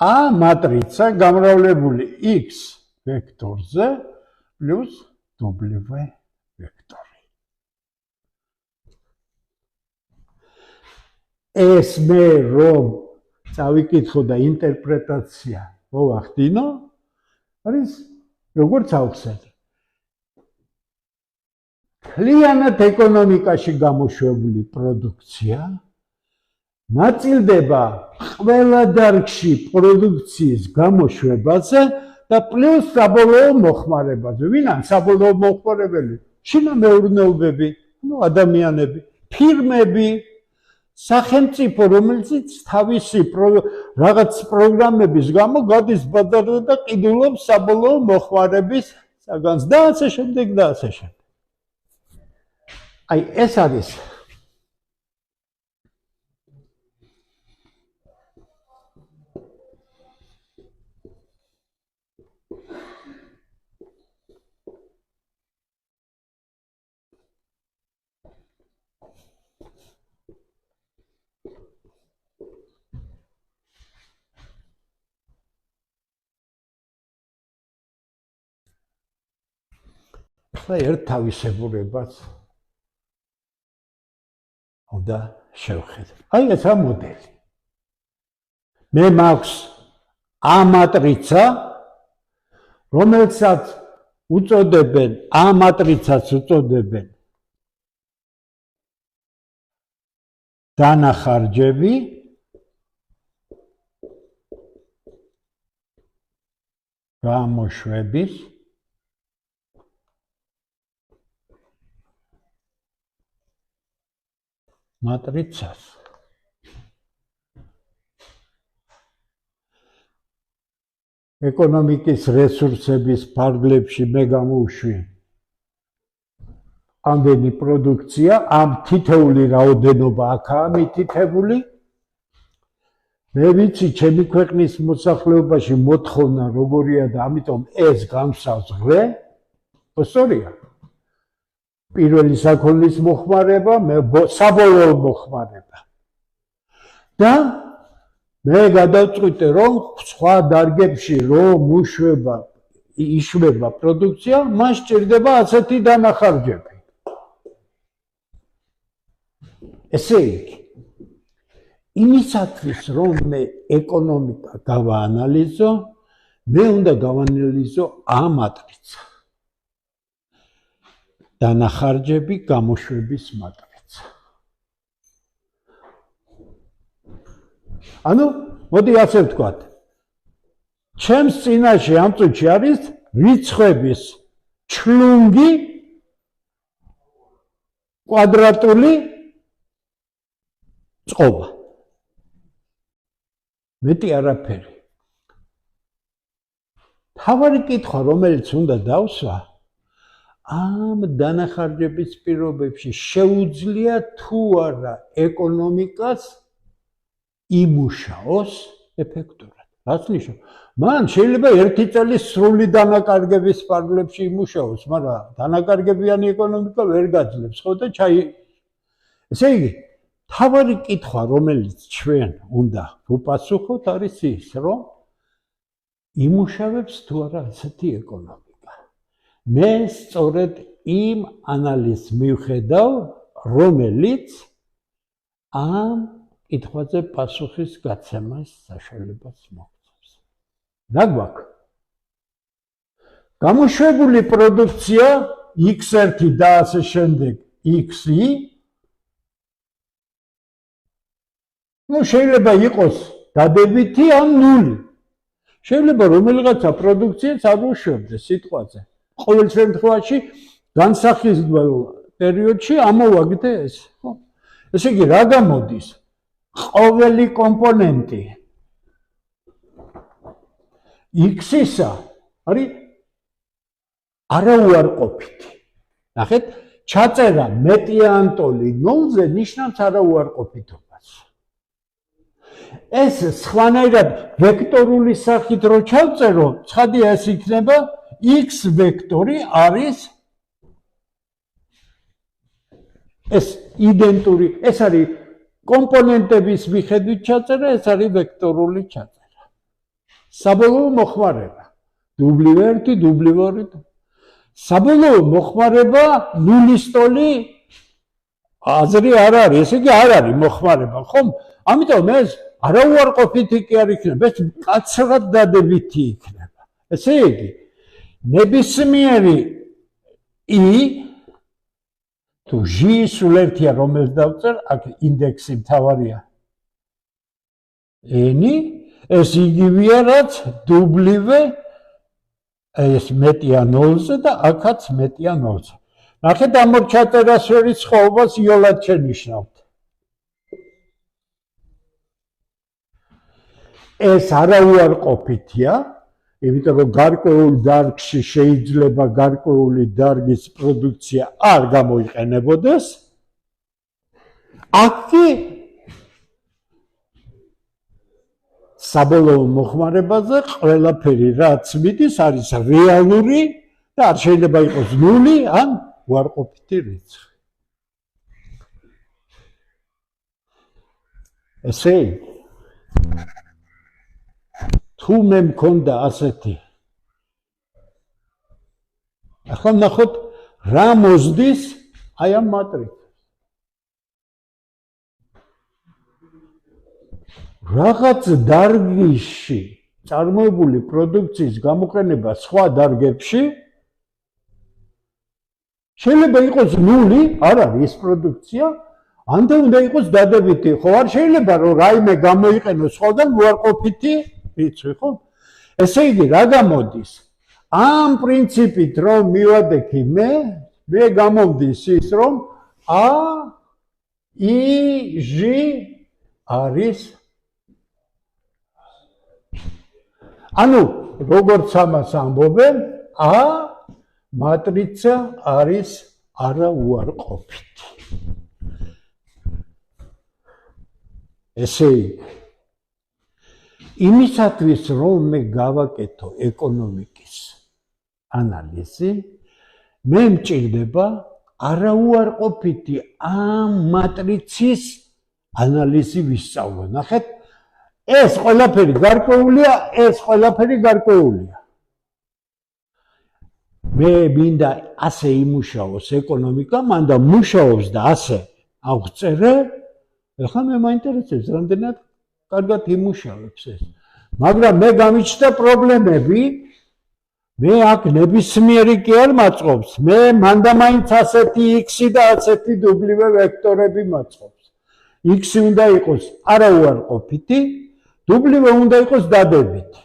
a მატრიცა გამრავლებული x ვექტორზე პლუს w ვექტორი. ეს მე რომ წავიკითხო და ინტერპრეტაცია მოვახდინო, არის როგორც ავხსენე. მთლიანად ეკონომიკაში გამოშვებული პროდუქცია ნაწილდება ყველა დარგში პროდუქციის გამოშვებაზე და პლუს საბოლოო მოხმარებაზე. ვინ არის საბოლოო მოხმარებელი? შინამეურნეობები, ადამიანები, ფირმები, სახელმწიფო, რომელიც თავისი რაღაც პროგრამების გამო გადის ბაზარზე და ყიდულობს საბოლოო მოხმარების საგანს და ასე შემდეგ და ასე შემდეგ. აი ეს არის ახლა ერთ თავისებურებას უნდა შევხედოთ. აი ესა მოდელი. მე მაქვს a მატრიცა, რომელსაც უწოდებენ a მატრიცას უწოდებენ დანახარჯები გამოშვების მატრიცას. ეკონომიკის რესურსების ფარგლებში მე გამოვშვი ამდენი პროდუქცია, ამ თითეული რაოდენობა აქაა მითითებული. მე ვიცი, ჩემი ქვეყნის მოსახლეობაში მოთხოვნა როგორია და ამიტომ ეს გამსავს ღრე. სწორია. პირველი საქონლის მოხმარება, საბოლოო მოხმარება. და მე გადავწყვიტე, რომ სხვა დარგებში რომ იშვება პროდუქცია, მას სჭირდება ასეთი დანახარჯები. ესე იგი, იმისათვის რომ მე ეკონომიკა გავაანალიზო, მე უნდა გავანალიზო ამ მატრიცა. დანახარჯები გამოშვების მატრიცა. ანუ, მოდი ასე ვთქვათ, ჩემს წინაშე ამ წუთში არის რიცხვების ჩლუნგი კვადრატული წყობა. მეტი არაფერი. თავარი კითხვა, რომელიც უნდა დავსვა, ამ დანახარჯების პირობებში შეუძლია თუ არა ეკონომიკას იმუშაოს ეფექტურად. რაც ნიშნავს, მან შეიძლება ერთი წელი სრული დანაკარგების ფარგლებში იმუშაოს, მაგრამ დანაკარგებიანი ეკონომიკა ვერ გაძლებს, ხო და ესე იგი, თავარი კითხვა, რომელიც ჩვენ უნდა ვუპასუხოთ, არის ის, რომ იმუშავებს თუ არა ასეთი ეკონომიკა. მე სწორედ იმ ანალიზს მივხედავ, რომელიც ამ კითხვაზე პასუხის გაცემას საშუალებას მოგცემს. რა გვაქვს? გამოშვებული პროდუქცია X1 და ასე შემდეგ X-ი შეიძლება იყოს დადებითი ან ნული. შეიძლება რომელიღაცა პროდუქციას არ უშვებდეს სიტყვაზე. ყოველ შემთხვევაში განსახილველ პერიოდში ამოვაგდე ეს. ესე იგი, რა გამოდის? ყოველი კომპონენტი X-ისა არის არაუარყოფითი. ნახეთ, ჩაწერა მეტიანტოლი 0-ზე ნიშნავს არაუარყოფითობას. ეს სხვანაირად ვექტორული სახით რო ჩავწერო, ცხადია ეს იქნება X ვექტორი არის ეს იდენტური, ეს არის კომპონენტების მიხედვით ჩაწერა, ეს არის ვექტორული ჩაწერა. საბოლოო მოხმარება W1, W2. საბოლოო მოხმარება ნულის ტოლი აზრი არ არის, ესე იგი არ არის მოხმარება, ხომ? ამიტომ ეს არაუარყოფითი კი არ იქნება, ეს მკაცრად დადებითი იქნება. ესე იგი, ნებისმიერი I თუ J სულ ერთია, რომელს დავწერ, აქ ინდექსი მთავარია N, ეს იგივეა, რაც W ეს მეტია 0-ზე და აქაც მეტია 0-ზე. ნახეთ, ამ ორ ჩაწერას შორის სხვაობას იოლად შენიშნავთ. ეს არაუარყოფითია, იმიტომ რომ გარკვეულ დარგში შეიძლება გარკვეული დარგის პროდუქცია არ გამოიყენებოდეს. აქ კი საბოლოო მოხმარებაზე ყველაფერი რაც მიდის არის რეალური და არ შეიძლება იყოს ნული ან უარყოფითი რიცხვი. ესე იგი, თუ მე მქონდა ასეთი, ახლა ნახოთ რა მოსდის აი ამ მატრიცას. რაღაც დარგში წარმოებული პროდუქციის გამოყენება სხვა დარგებში შეიძლება იყოს ნული, არ არის ეს პროდუქცია, ანდა უნდა იყოს დადებითი, ხო არ შეიძლება რომ რაიმე გამოიყენოს სხვაგან უარყოფითი რიცხვი, ხო? ესე იგი, რა გამოდის? ამ პრინციპით რომ მივადექი მე გამომდის ის რომ A I Ž არის ანუ როგორც ამას ამბობენ A მატრიცა არის არაუარყოფითი. ესე იგი იმისათვის რომ მე გავაკეთო ეკონომიკის ანალიზი მე მჭირდება არაუარყოფითი ამ მატრიცის ანალიზი ვისწავლო. ნახეთ, ეს ყველაფერი გარკვეულია, ეს ყველაფერი გარკვეულია. მე მინდა ასე იმუშაოს ეკონომიკა, მანდა მუშაობს და ასე აღწერე. ეხლა მე მაინტერესებს რამდენად კარგად იმუშავებს ეს. მაგრამ მე გამიჩნდა პრობლემები. მე აქ ნებისმიერი კი არ მაწყობს. მე მანდა მაინც ასეთი x და ასეთი w ვექტორები მაწყობს. x უნდა იყოს არაუარყოფითი, w უნდა იყოს დადებითი.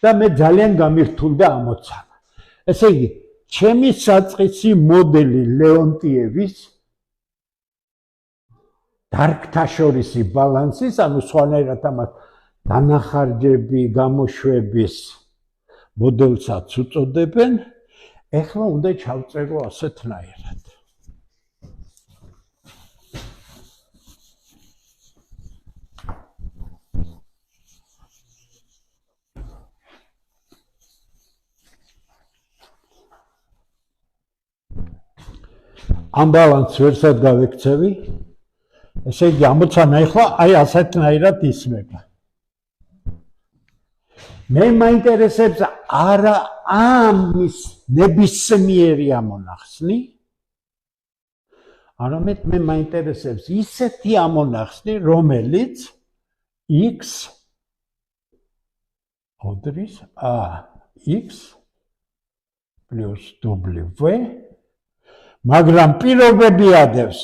და მე ძალიან გამირთულდა ამოცანა. ესე იგი, ჩემი საწყისი მოდელი ლეონტიევის დარგთაშორისი ბალანსის, ანუ სხვანაირად ამას დანახარჯები გამოშვების მოდელსაც უწოდებენ. ეხლა უნდა ჩავწერო ასეთნაირად. ამ ბალანსს ვერსად გავექცევი. ესე იგი, ამოცანა ეხლა აი ასეთნაირად ისმება. მე მაინტერესებს არა ამის ნებისმიერი ამონახსნი, არამედ მე მაინტერესებს ისეთი ამონახსნი, რომელიც x ოდრის x plus w, მაგრამ პირობები ადევს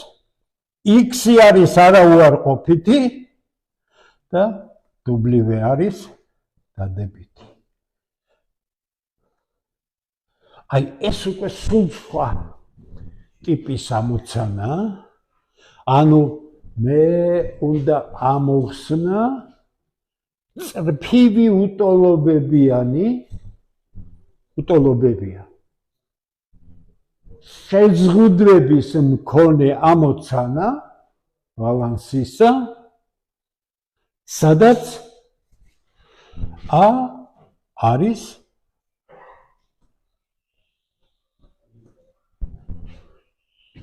x არის არაუარყოფითი და w არის დადებითი. აი ეს უკვე სულ სხვა ტიპის ამოცანა. ანუ მე უნდა ამოვხსნა წრფივი უტოლობებია შეზღუდვების მქონე ამოცანა ბალანსისა, სადაც A არის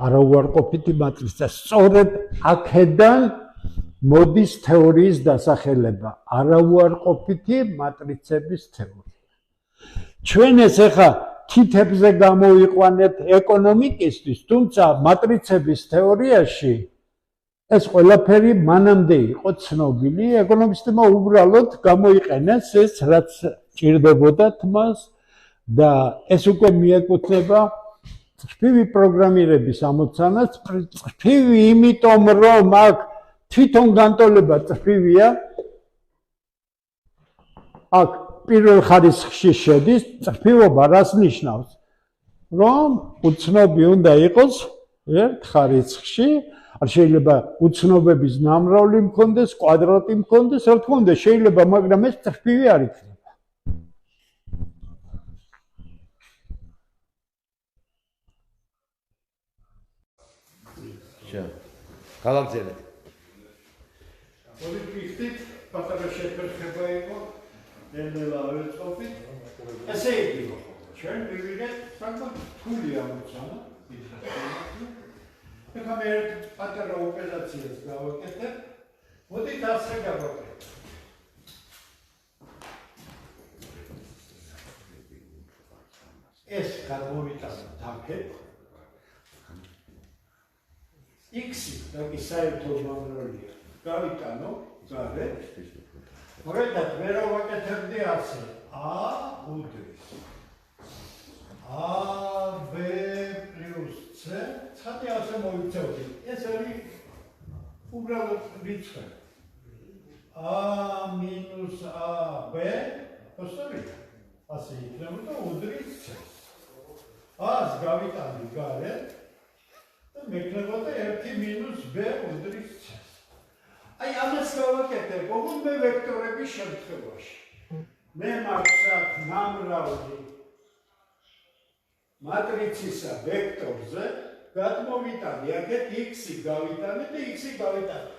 არაუარყოფითი მატრიცა. სწორედ აქედან მოდის თეორიის დასახელება, არაუარყოფითი მატრიცების თეორია. ჩვენ ეს ახლა თითებზე გამოვიყვანეთ ეკონომიკისთვის, თუმცა მატრიცების თეორიაში ეს ყველაფერი მანამდე იყო ცნობილი, ეკონომისტებმა უბრალოდ გამოიყენეს ეს, რაც ჭირდებოდათ მას და ეს უკვე მიეკუთვნება წრფივი პროგრამირების ამოცანას. წრფივი იმიტომ, რომ აქ თვითონ განტოლება წრფივია, აქ პირველ ხარისხში შედის. წრფივობა რას ნიშნავს? რომ უცნობი უნდა იყოს ერთ ხარისხში, არ შეიძლება უცნობების ნამრავლი მქონდეს, კვადრატი მქონდეს, რა თქმა უნდა შეიძლება, მაგრამ ეს წრფივი არ იქნება. გავაგზავნეთ. პოლიტიკით პატარა შეფერხება იყო ნელ-ნელა ავეწყობთ. ესე იგი, ჩვენ მივიღეთ საკმაოდ რთული ამოცანა. ეხლა მე პატარა ოპერაციას გავაკეთებ. მოდით ასე გავაკეთებ. ეს გადმოვიტანოთ აქეთ. x და კი საერთო მომრავლია. გავიტანო გარეთ. მოგეთათ მე რა ვაკეთებდი ასე. a უდრის ab plus c ცხადი ასე მოიცავდი. ეს არის უბრალოდ რიცხვი. a minus ab Postorica. Asi იქნებოდა უდრის ცეს. ას გავიტანდი გარეთ და მექნებოდა 1 - b უდრის ცეს. აი ამას გავაკეთებ ოღონდ მე ვექტორების შემთხვევაში. მე მაქვს აქ ნამრავლი მატრიცისა ვექტორზე გადმოვიტანე აქეთ x-ი გავიტანე და x-ი გავიტანე.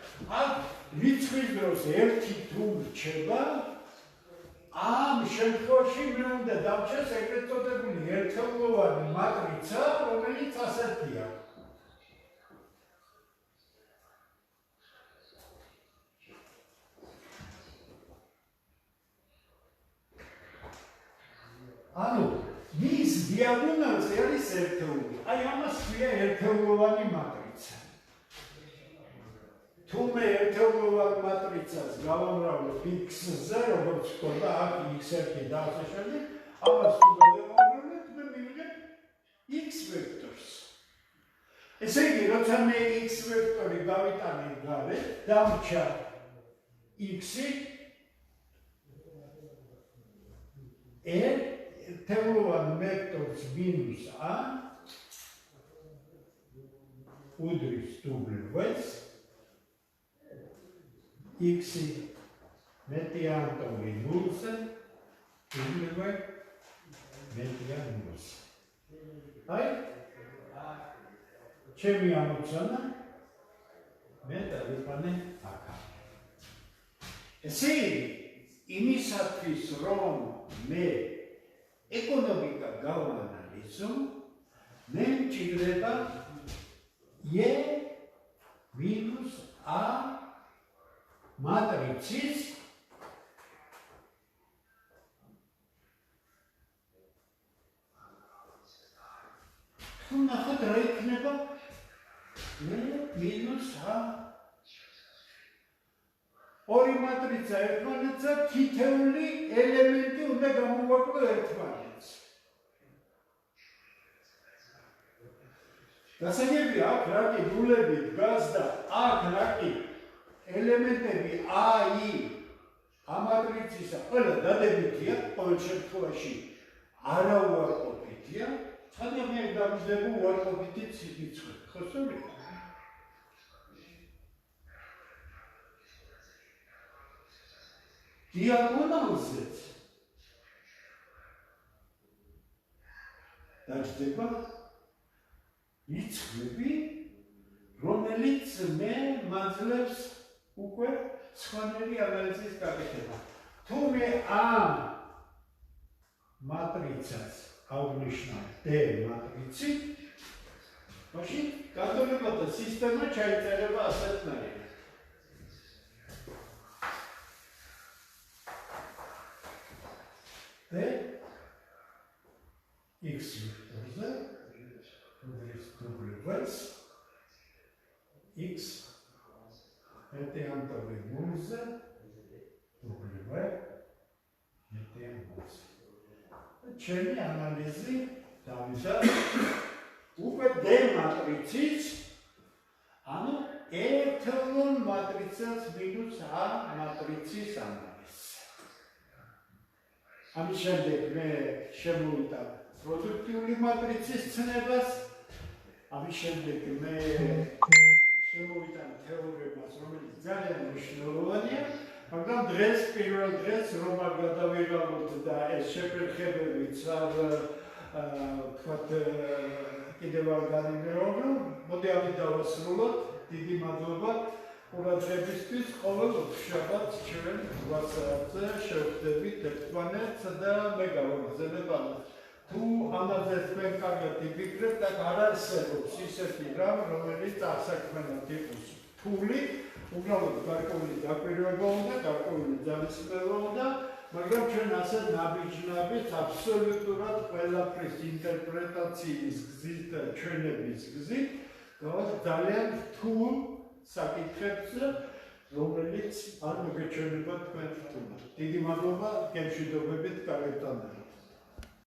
აქ რიცხვის დროს 1 თუ რჩება ამ შემთხვევაში მე უნდა დავჭერს ეგრეთ წოდებული ერთეულოვანი მატრიცა, რომელიც ასეთია. ანუ მის დიაგონალზე არის ერთეული. აი ამას ქვია ერთეულოვანი მატრიცა. თუ მე ერთეულოვან მატრიცას გავამრავლებ x-ზე, როგორც ვთქვა, აქ x1 და ასე შემდეგ, ამას თუ გავამრავლებ, მე მივიღებ x ვექტორს. ესე იგი, როცა მე x ვექტორი გავიტანე გარეთ, დამრჩა x-ი ერთეულოვან ვექტორს მინუს a უდრის w-ს x-ი მეტია ანტოვი 0-ზე, w მეტია 0-ზე. აი, ჩემი ამოცანა მე დავიყვანე აქ. ესე იგი, იმისათვის რომ მე ეკონომიკა გავანალიზო, მე მჭირდება e minus a matrixis თუ ნახოთ რა იქნება e minus a ორი მატრიცა ერთმანეთსა თითეული ელემენტი უნდა გამოვაკლო ერთმანეთს. გასაგებია აქ რაკი ნულები დგას და აქ რაკი ელემენტები a i ამატრიცისა ყველა დადებითია, ყოველ შემთხვევაში არაუარყოფითია, ცხადია მე დამჯდება უარყოფითი რიცხვი, ხო სწორია? დიაგონალზეც დაჯდება რიცხვები, რომელიც მე მაძლევს უკვე სხვანაირი ანალიზის გაკეთება. თუ მე ამ მატრიცას ავნიშნავ D მატრიცით, მაშინ გათოლებათა სისტემა ჩაიწერება ასეთნაირად. D x ვექტორზე w-ს x მეტეანტოვი 0-ზე w მეტეან 0-ზე. ჩემი ანალიზი დავიდა უკვე D მატრიცის, ანუ ერთეულოვან მატრიცას მინუს A მატრიცის ანალიზი. ამის შემდეგ მე შემოვიტან პროდუქტიული მატრიცის ცნებას, ამის შემდეგ მე შემოვიტან თეორემას, რომელიც ძალიან მნიშვნელოვანია, მაგრამ დღეს პირველ დღეს რომ არ გადავიღალოთ და ეს შეფერხებებიც არ ვთქვათ კიდევ არ განიმეორო, მოდი ამით დავასრულოთ. დიდი მადლობა ყურადღებისთვის. ყოველ შაბათს ჩვენ 8 საათზე შევხვდებით ერთმანეთს და მე გავაგრძელებ ამას. თუ ამაზე თქვენ კარგად იფიქრებთ და არ არსებობს ისეთი რამ, რომელიც ასაქმნელად იყოს რთული, უბრალოდ გარკვეული დაკვირვება უნდა, გარკვეული ძალისხმევა უნდა, მაგრამ ჩვენ ასე ნაბიჯნაბით აბსოლუტურად ყველაფრის ინტერპრეტაციის გზით და ჩვენების გზით ძალიან რთულ საკითხებს, რომელიც არ მოგეჩვენება თქვენ რთულად. დიდი მადლობა, გემშვიდობებით, კარგად